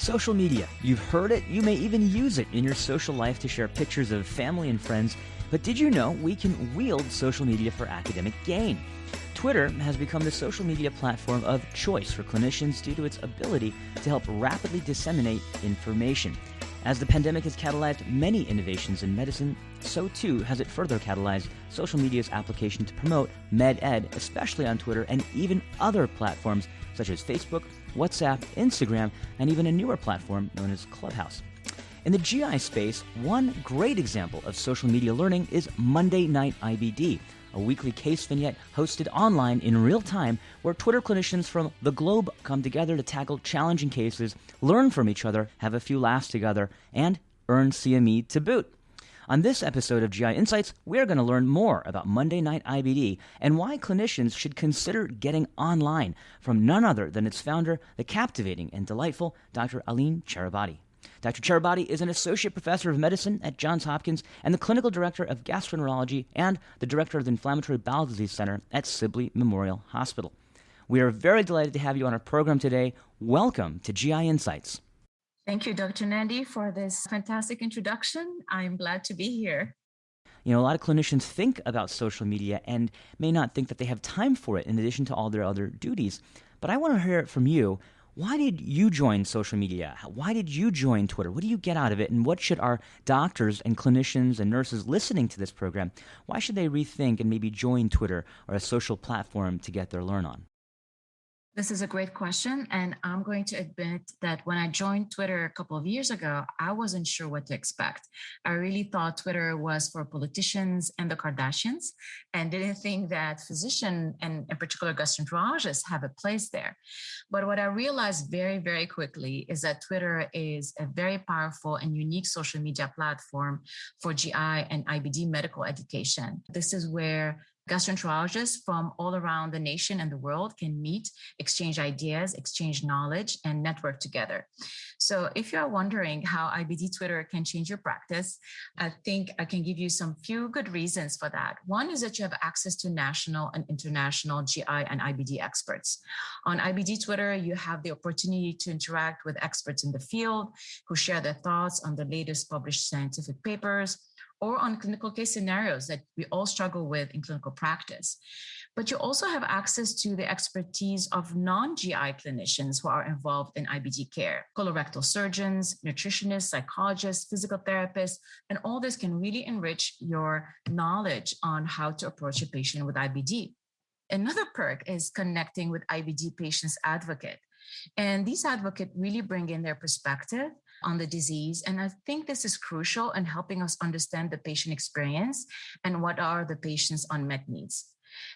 Social media. You've heard it, you may even use it in your social life to share pictures of family and friends, but did you know we can wield social media for academic gain? Twitter has become the social media platform of choice for clinicians due to its ability to help rapidly disseminate information. As the pandemic has catalyzed many innovations in medicine, so too has it further catalyzed social media's application to promote med ed, especially on Twitter and even other platforms such as Facebook, WhatsApp, Instagram, and even a newer platform known as Clubhouse. In the GI space, one great example of social media learning is Monday Night IBD, a weekly case vignette hosted online in real time where Twitter clinicians from the globe come together to tackle challenging cases, learn from each other, have a few laughs together, and earn CME to boot. On this episode of GI Insights, we're going to learn more about Monday Night IBD and why clinicians should consider getting online from none other than its founder, the captivating and delightful Dr. Aline Charabaty. Dr. Charabaty is an associate professor of medicine at Johns Hopkins and the clinical director of gastroenterology and the director of the Inflammatory Bowel Disease Center at Sibley Memorial Hospital. We are very delighted to have you on our program today. Welcome to GI Insights. Thank you, Dr. Nandi, for this fantastic introduction. I'm glad to be here. You know, a lot of clinicians think about social media and may not think that they have time for it in addition to all their other duties. But I want to hear it from you. Why did you join social media? Why did you join Twitter? What do you get out of it? And what should our doctors and clinicians and nurses listening to this program, why should they rethink and maybe join Twitter or a social platform to get their learn on? This is a great question, and I'm going to admit that when I joined Twitter a couple of years ago, I wasn't sure what to expect. I really thought Twitter was for politicians and the Kardashians, and didn't think that physicians and in particular gastroenterologists have a place there. But what I realized very, very quickly is that Twitter is a very powerful and unique social media platform for GI and IBD medical education. This is where gastroenterologists from all around the nation and the world can meet, exchange ideas, exchange knowledge, and network together. So if you're wondering how IBD Twitter can change your practice, I think I can give you some few good reasons for that. One is that you have access to national and international GI and IBD experts. On IBD Twitter, you have the opportunity to interact with experts in the field who share their thoughts on the latest published scientific papers, or on clinical case scenarios that we all struggle with in clinical practice. But you also have access to the expertise of non-GI clinicians who are involved in IBD care, colorectal surgeons, nutritionists, psychologists, physical therapists, and all this can really enrich your knowledge on how to approach a patient with IBD. Another perk is connecting with IBD patients advocate. And these advocates really bring in their perspective on the disease. And I think this is crucial in helping us understand the patient experience and what are the patient's unmet needs.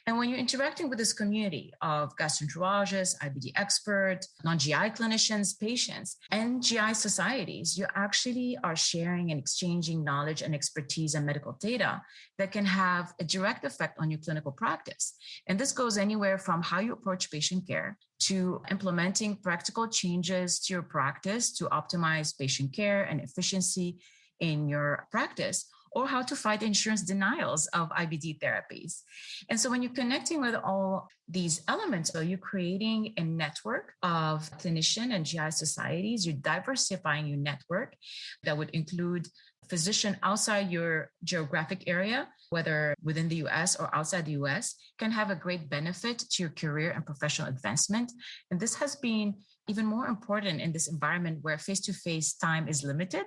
And when you're interacting with this community of gastroenterologists, IBD experts, non-GI clinicians, patients, and GI societies, you actually are sharing and exchanging knowledge and expertise and medical data that can have a direct effect on your clinical practice. And this goes anywhere from how you approach patient care to implementing practical changes to your practice to optimize patient care and efficiency in your practice, or how to fight insurance denials of IBD therapies. And so when you're connecting with all these elements, so you're creating a network of clinician and GI societies, you're diversifying your network that would include physician outside your geographic area, whether within the US or outside the US, can have a great benefit to your career and professional advancement. And this has been even more important in this environment where face-to-face time is limited,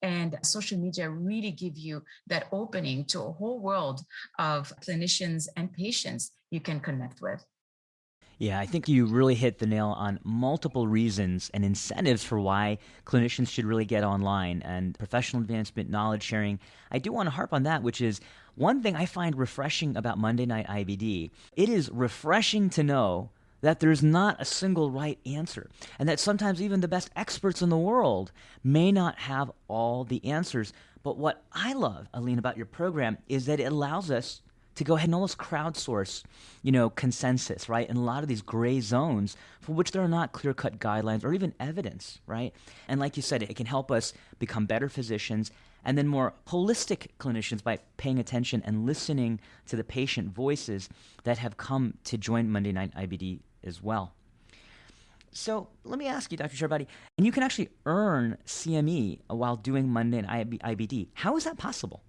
and social media really give you that opening to a whole world of clinicians and patients you can connect with. Yeah, I think you really hit the nail on multiple reasons and incentives for why clinicians should really get online and professional advancement, knowledge sharing. I do want to harp on that, which is one thing I find refreshing about Monday Night IBD. It is refreshing to know that there's not a single right answer, and that sometimes even the best experts in the world may not have all the answers. But what I love, Aline, about your program is that it allows us to go ahead and almost crowdsource, consensus, right? In a lot of these gray zones for which there are not clear-cut guidelines or even evidence, right? And like you said, it can help us become better physicians and then more holistic clinicians by paying attention and listening to the patient voices that have come to join Monday Night IBD as well. So let me ask you, Dr. Charabaty, and you can actually earn CME while doing Monday Night IBD. How is that possible?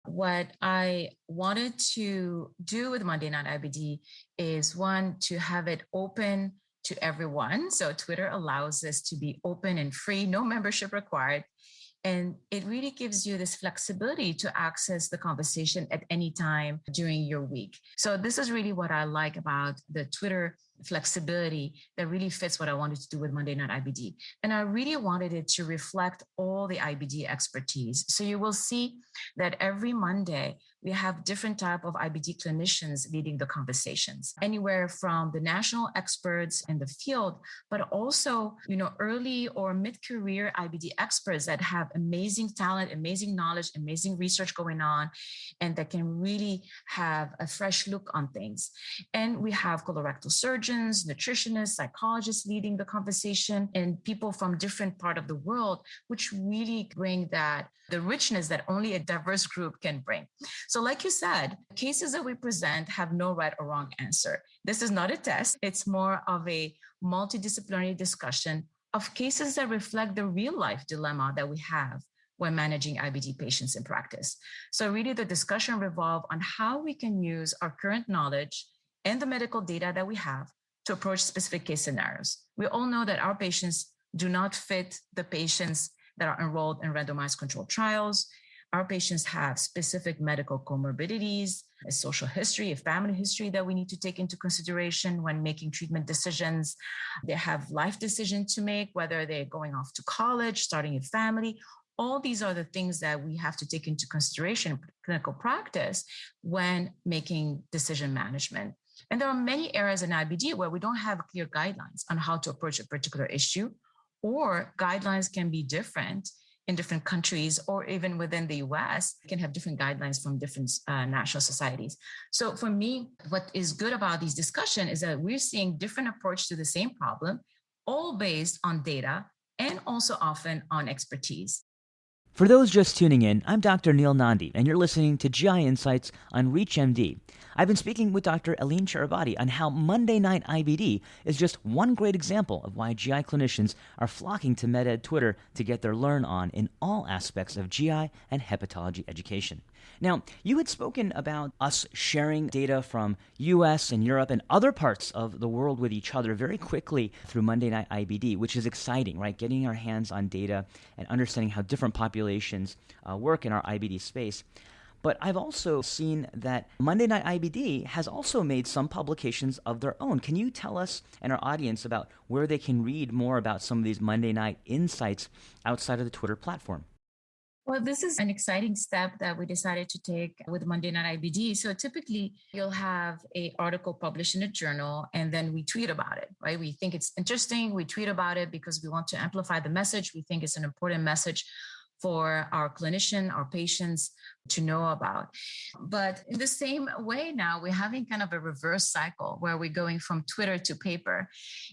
What I wanted to do with Monday Night IBD is one, to have it open to everyone. So Twitter allows this to be open and free, no membership required. And it really gives you this flexibility to access the conversation at any time during your week. So this is really what I like about the Twitter flexibility that really fits what I wanted to do with Monday Night IBD. And I really wanted it to reflect all the IBD expertise. So you will see that every Monday, we have different type of IBD clinicians leading the conversations, anywhere from the national experts in the field, but also, early or mid-career IBD experts that have amazing talent, amazing knowledge, amazing research going on, and that can really have a fresh look on things. And we have colorectal surgeons, nutritionists, psychologists leading the conversation, and people from different part of the world, which really bring the richness that only a diverse group can bring. So like you said, cases that we present have no right or wrong answer. This is not a test. It's more of a multidisciplinary discussion of cases that reflect the real life dilemma that we have when managing IBD patients in practice. So really the discussion revolves on how we can use our current knowledge and the medical data that we have to approach specific case scenarios. We all know that our patients do not fit the patients that are enrolled in randomized controlled trials. Our patients have specific medical comorbidities, a social history, a family history that we need to take into consideration when making treatment decisions. They have life decisions to make, whether they're going off to college, starting a family. All these are the things that we have to take into consideration in clinical practice when making decision management. And there are many areas in IBD where we don't have clear guidelines on how to approach a particular issue, or guidelines can be different in different countries, or even within the US, can have different guidelines from different national societies. So for me, what is good about these discussions is that we're seeing different approach to the same problem, all based on data and also often on expertise. For those just tuning in, I'm Dr. Nandi, and you're listening to GI Insights on ReachMD. I've been speaking with Dr. Aline Charabaty on how Monday Night IBD is just one great example of why GI clinicians are flocking to MedEd Twitter to get their learn on in all aspects of GI and hepatology education. Now, you had spoken about us sharing data from US and Europe and other parts of the world with each other very quickly through Monday Night IBD, which is exciting, right? Getting our hands on data and understanding how different populations work in our IBD space. But I've also seen that Monday Night IBD has also made some publications of their own. Can you tell us and our audience about where they can read more about some of these Monday Night insights outside of the Twitter platform? Well, this is an exciting step that we decided to take with Monday Night IBD. So typically you'll have an article published in a journal and then we tweet about it, right? We think it's interesting. We tweet about it because we want to amplify the message. We think it's an important message for our clinician, our patients to know about. But in the same way now, we're having kind of a reverse cycle where we're going from Twitter to paper,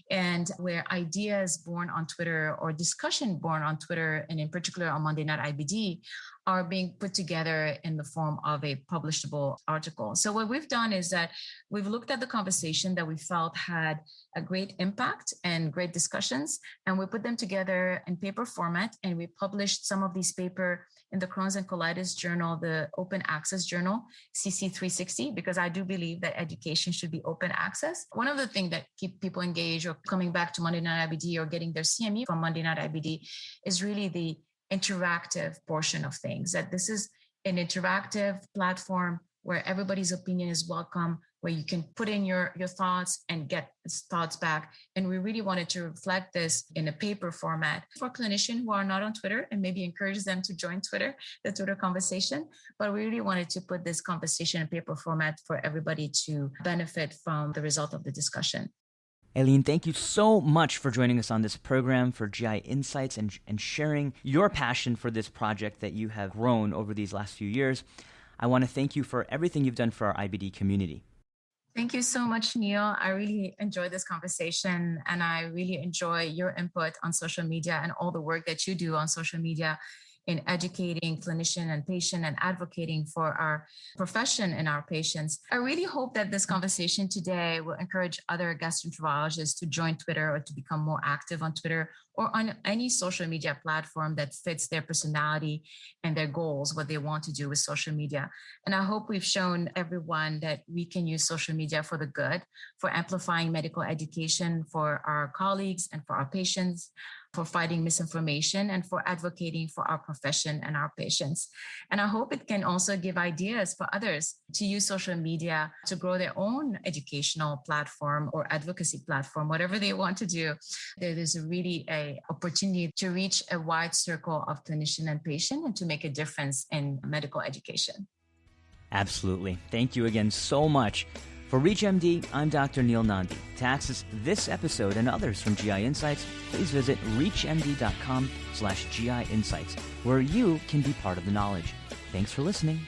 and where ideas born on Twitter or discussion born on Twitter, and in particular on Monday Night IBD, are being put together in the form of a publishable article. So what we've done is that we've looked at the conversation that we felt had a great impact and great discussions, and we put them together in paper format, and we published some of these paper in the Crohn's and Colitis Journal, the Open Access Journal, CC360, because I do believe that education should be open access. One of the things that keep people engaged or coming back to Monday Night IBD or getting their CME from Monday Night IBD is really the interactive portion of things, that this is an interactive platform where everybody's opinion is welcome, where you can put in your thoughts and get thoughts back. And we really wanted to reflect this in a paper format for clinicians who are not on Twitter, and maybe encourage them to join Twitter, the Twitter conversation. But we really wanted to put this conversation in paper format for everybody to benefit from the result of the discussion. Aline, thank you so much for joining us on this program for GI Insights and sharing your passion for this project that you have grown over these last few years. I want to thank you for everything you've done for our IBD community. Thank you so much, Neil. I really enjoyed this conversation, and I really enjoy your input on social media and all the work that you do on social media. in educating clinician and patient and advocating for our profession and our patients. I really hope that this conversation today will encourage other gastroenterologists to join Twitter or to become more active on Twitter or on any social media platform that fits their personality and their goals, what they want to do with social media. And I hope we've shown everyone that we can use social media for the good, for amplifying medical education for our colleagues and for our patients, for fighting misinformation, and for advocating for our profession and our patients. And I hope it can also give ideas for others to use social media to grow their own educational platform or advocacy platform, whatever they want to do. There's really an opportunity to reach a wide circle of clinician and patient and to make a difference in medical education. Absolutely. Thank you again so much. For ReachMD, I'm Dr. Neil Nandi. To access this episode and others from GI Insights, please visit reachmd.com/GI Insights, where you can be part of the knowledge. Thanks for listening.